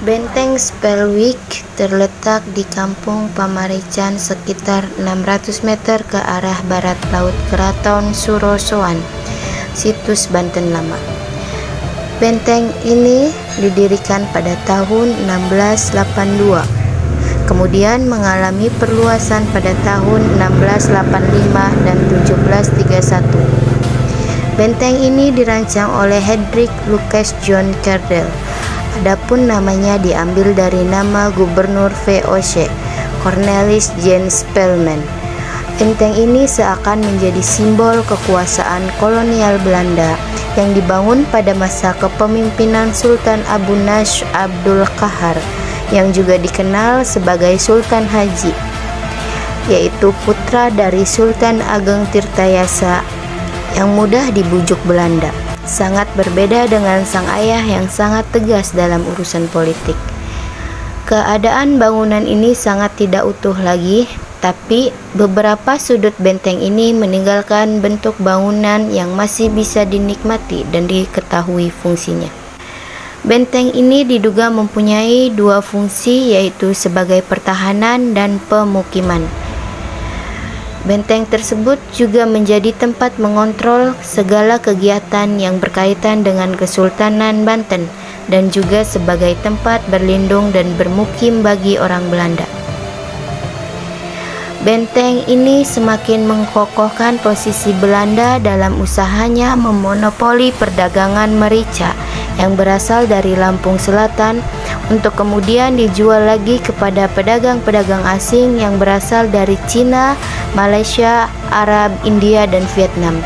Benteng Spellwijk terletak di Kampung Pamarichan sekitar 600 meter ke arah barat laut Keraton Surosoan, situs Banten Lama. Benteng ini didirikan pada tahun 1682, kemudian mengalami perluasan pada tahun 1685 dan 1731. Benteng ini dirancang oleh Hendrik Lucas John Cardell. Adapun namanya diambil dari nama Gubernur VOC, Cornelis Jan Spelman. Benteng ini seakan menjadi simbol kekuasaan kolonial Belanda yang dibangun pada masa kepemimpinan Sultan Abu Nasr Abdul Qahar, yang juga dikenal sebagai Sultan Haji, yaitu putra dari Sultan Ageng Tirtayasa yang mudah dibujuk Belanda. Sangat berbeda dengan sang ayah yang sangat tegas dalam urusan politik. Keadaan bangunan ini sangat tidak utuh lagi, tapi beberapa sudut benteng ini meninggalkan bentuk bangunan yang masih bisa dinikmati dan diketahui fungsinya. Benteng ini diduga mempunyai dua fungsi, yaitu sebagai pertahanan dan pemukiman. Benteng tersebut juga menjadi tempat mengontrol segala kegiatan yang berkaitan dengan Kesultanan Banten dan juga sebagai tempat berlindung dan bermukim bagi orang Belanda. Benteng ini semakin mengokohkan posisi Belanda dalam usahanya memonopoli perdagangan merica yang berasal dari Lampung Selatan untuk kemudian dijual lagi kepada pedagang-pedagang asing yang berasal dari Cina, Malaysia, Arab, India, dan Vietnam.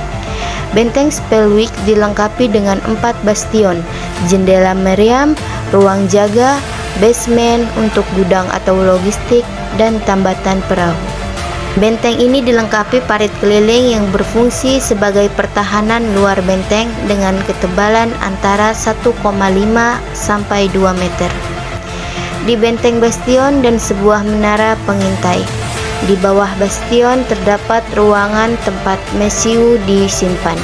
Benteng Spellwijk dilengkapi dengan 4 bastion, jendela meriam, ruang jaga, basement untuk gudang atau logistik, dan tambatan perahu. Benteng ini dilengkapi parit keliling yang berfungsi sebagai pertahanan luar benteng dengan ketebalan antara 1,5 sampai 2 meter. Di benteng bastion dan sebuah menara pengintai. Di bawah bastion terdapat ruangan tempat mesiu disimpan.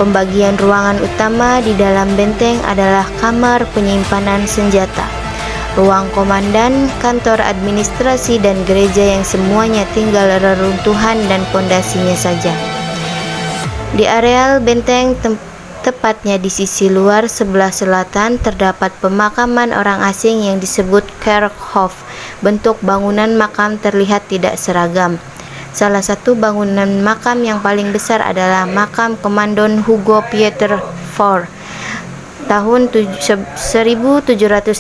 Pembagian ruangan utama di dalam benteng adalah kamar penyimpanan senjata, ruang komandan, kantor administrasi, dan gereja yang semuanya tinggal reruntuhan dan pondasinya saja. Di areal benteng tepatnya di sisi luar sebelah selatan terdapat pemakaman orang asing yang disebut Kerkhof. Bentuk bangunan makam terlihat tidak seragam. Salah satu bangunan makam yang paling besar adalah makam Komandan Hugo Pieter IV tahun 1718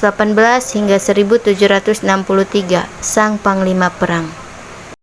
hingga 1763, sang panglima perang.